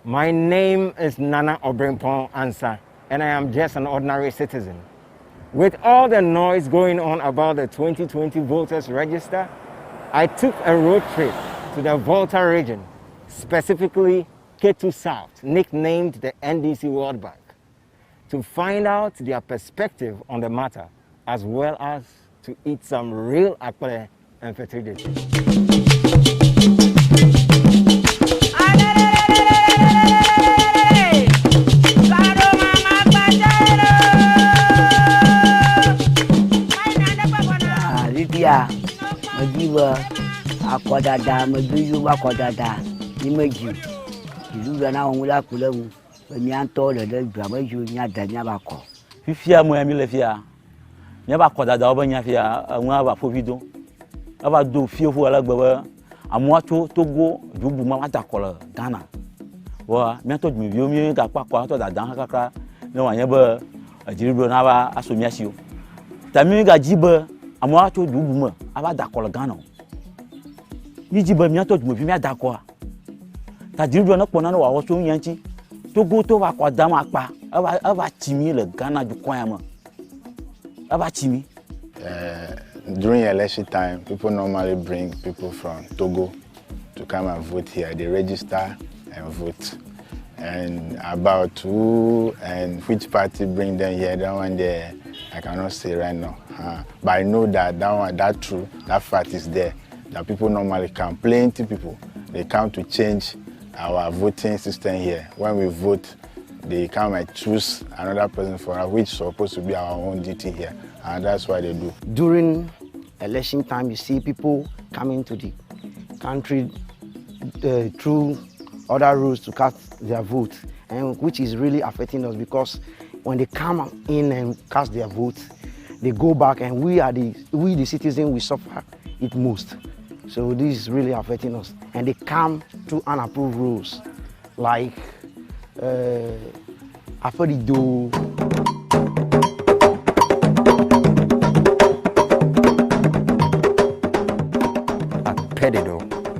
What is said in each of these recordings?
My name is Nana Obrimpong Ansa, and I am just an ordinary citizen. With all the noise going on about the 2020 voters register, I took a road trip to the Volta region, specifically Ketu South, nicknamed the NDC World Bank, to find out their perspective on the matter, as well as to eat some real akpere and fertility. Majiba akodada mabiyu akodada imeji ilu na onwula kulemu emi anto le de gbamaju nya danya bako fifia mo emi le fia nya ba kodada obanya fia anwa ba fovido aba do fiofo alagbawa amwa Togo dubu ma dakola Ghana wa mi to dumi bio mi ka pa to dadan kaka ne wa nya ba ajiribo na ba asomiasio tami ga jiba amwa to dubu ma aba dakola Ghana mi jiba mi to dumi mi dakoa ta jiribo na pona na wa wo so yanchi Togo to ba kwa dama pa aba chimi le Ghana ju kwa ma aba chimi. During election time, people normally bring people from Togo to come and vote here. They register and vote. And about who and which party bring them here, that one there, I cannot say right now. But I know that that fact is there. That people normally come, plenty people, they come to change our voting system here. When we vote, they come and choose another person for us, which is supposed to be our own duty here. And that's what they do. During election time, you see people coming to the country through other routes to cast their vote, and which is really affecting us because when they come in and cast their vote, they go back, and we the citizens, we suffer it most. So this is really affecting us, and they come through unapproved rules like Aforido.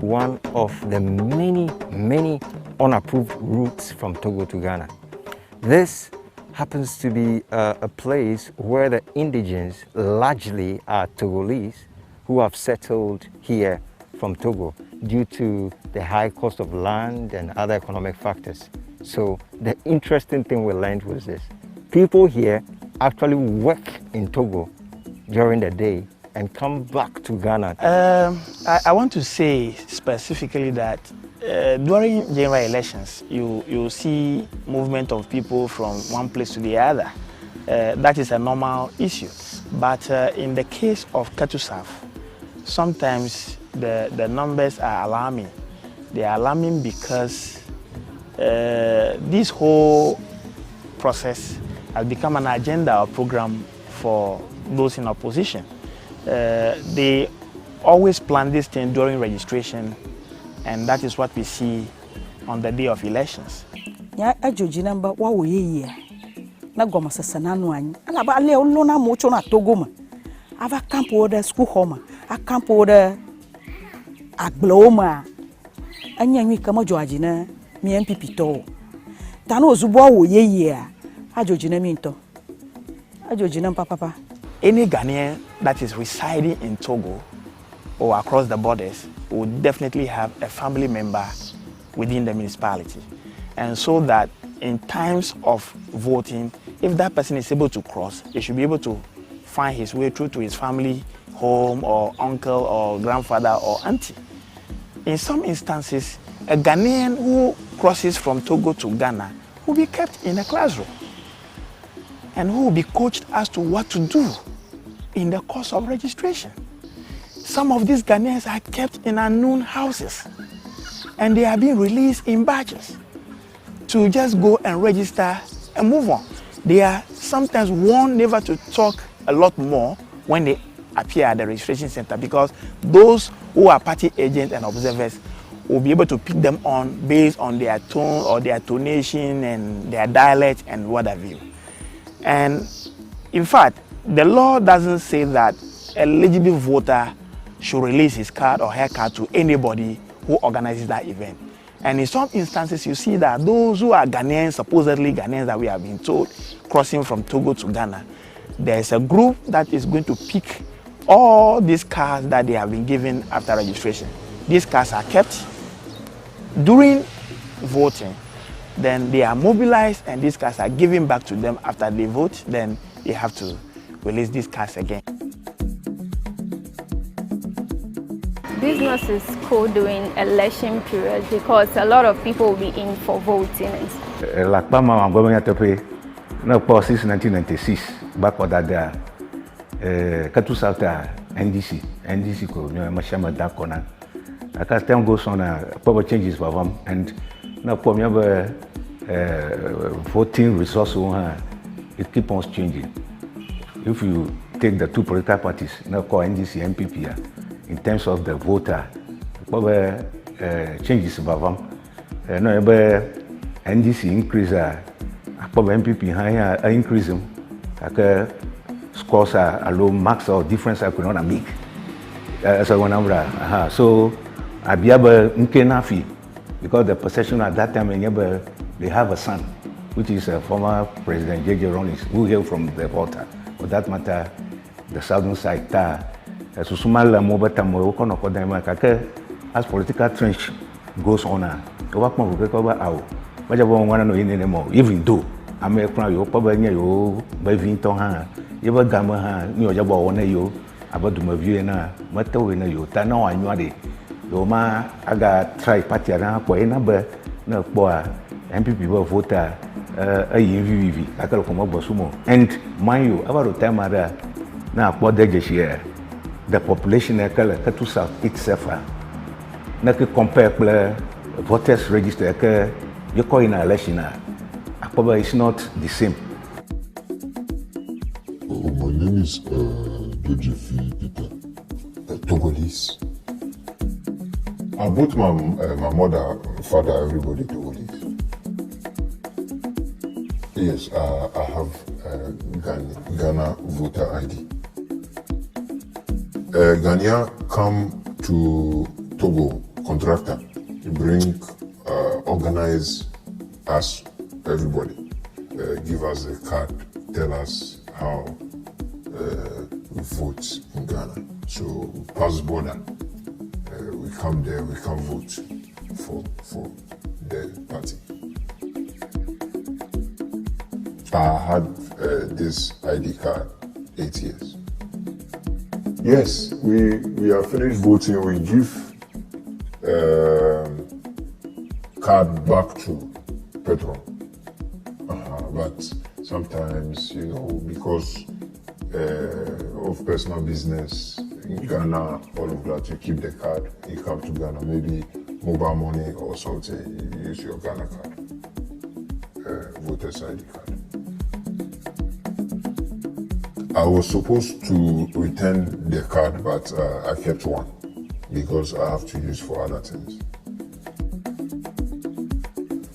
One of the many unapproved routes from Togo to Ghana. This happens to be a place where the indigenes largely are Togolese who have settled here from Togo due to the high cost of land and other economic factors. So the interesting thing we learned was this: people here actually work in Togo during the day and come back to Ghana. I want to say specifically that during general elections, you see movement of people from one place to the other. That is a normal issue. But in the case of Ketu South, sometimes the numbers are alarming. They are alarming because this whole process has become an agenda or program for those in opposition. They always plan this thing during registration, and that is what we see on the day of elections. Ya ajoji namba wa woye na goma sasa nanu anyi ala ba le olo na mo cho na Togo ma ava camp order school home a camp order agloma anya nwi kama joaji na mi MPP to ta no zubo woye ajoji na mi nto ajoji na papa. Any Ghanaian that is residing in Togo or across the borders would definitely have a family member within the municipality. And so that in times of voting, if that person is able to cross, he should be able to find his way through to his family home or uncle or grandfather or auntie. In some instances, a Ghanaian who crosses from Togo to Ghana will be kept in a classroom and who will be coached as to what to do in the course of registration. Some of these Ghanaians are kept in unknown houses and they are being released in batches to just go and register and move on. They are sometimes warned never to talk a lot more when they appear at the registration center because those who are party agents and observers will be able to pick them on based on their tone or their tonation and their dialect and what have you. And in fact, the law doesn't say that an eligible voter should release his card or her card to anybody who organizes that event. And in some instances, you see that those who are Ghanaians, supposedly Ghanaians that we have been told, crossing from Togo to Ghana, there's a group that is going to pick all these cars that they have been given after registration. These cars are kept during voting. Then they are mobilized and these cars are given back to them after they vote. Then they have to release these cars again. Business is cool during election period because a lot of people will be in for voting. Like Bama and Governor Tepe, no post since 1996, back on that there. Katu Salta, NDC, ko, Mashama Dakona. As time goes on, power changes for them, and now for me, voting resource, it keeps on changing. If you take the two political parties, now called NDC, MPP, in terms of the voter, power changes for them. No, NDC increase, power MPP higher increase them. Scores are low marks or difference I could not make. So I be able to because the possession at that time they have a son, which is a former President J.J. Rawlings, who hailed from the water. For that matter, the southern side. As political trench goes on, even though I'm a crown, you probably by Vinton, you ever gamma, you are about you, about the Maviana, Matawina, you, Tano, and Yadi. Yoma, I got try party around for a number, no boy, MPP voter, a UVV, I can come up sumo. And mind you, about the time now, what they just here, the population, Katu South itself, not compare voters register, you call in an election. It's not the same. My name is Dojefi Peter, Togolese. Both my mother, father, everybody Togolese. Yes, I have Ghana voter ID. Ghanaian come to Togo, contractor, bring, organize us. Everybody, give us a card, tell us how we vote in Ghana. So we pass border, we come there, we can vote for the party. I had this ID card 8 years. Yes, we are finished voting. We give card back to Petron. But sometimes, because of personal business in Ghana, all of that, you keep the card, you come to Ghana, maybe mobile money or something, you use your Ghana card, voter's ID card. I was supposed to return the card, but I kept one because I have to use for other things.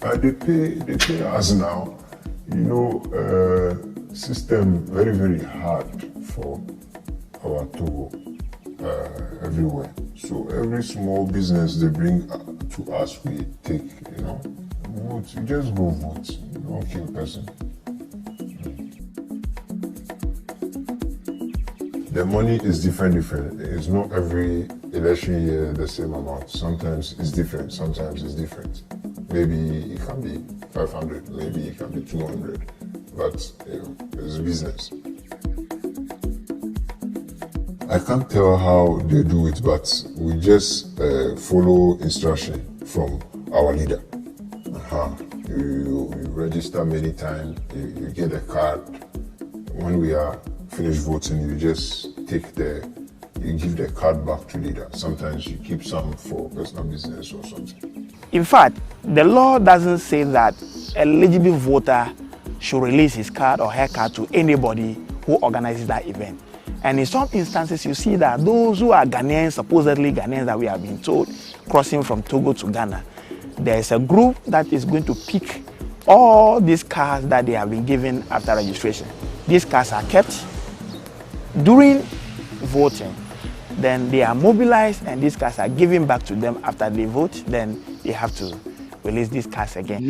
They pay us now. System very, very hard for our Togo everywhere. So every small business they bring to us, we take, vote. You just go vote. You don't kill person. The money is different. It's not every election year the same amount. Sometimes it's different. Sometimes it's different. Maybe it can be 500, maybe it can be 200, but it's business. I can't tell how they do it, but we just follow instruction from our leader. You register many times, you get a card. When we are finished voting, you just you give the card back to leader. Sometimes you keep some for personal business or something. In fact, the law doesn't say that an eligible voter should release his card or her card to anybody who organizes that event. And in some instances, you see that those who are Ghanaians, supposedly Ghanaians that we have been told, crossing from Togo to Ghana, there's a group that is going to pick all these cars that they have been given after registration. These cars are kept during voting. Then they are mobilized and these cars are given back to them after they vote. Then they have to release these cards again.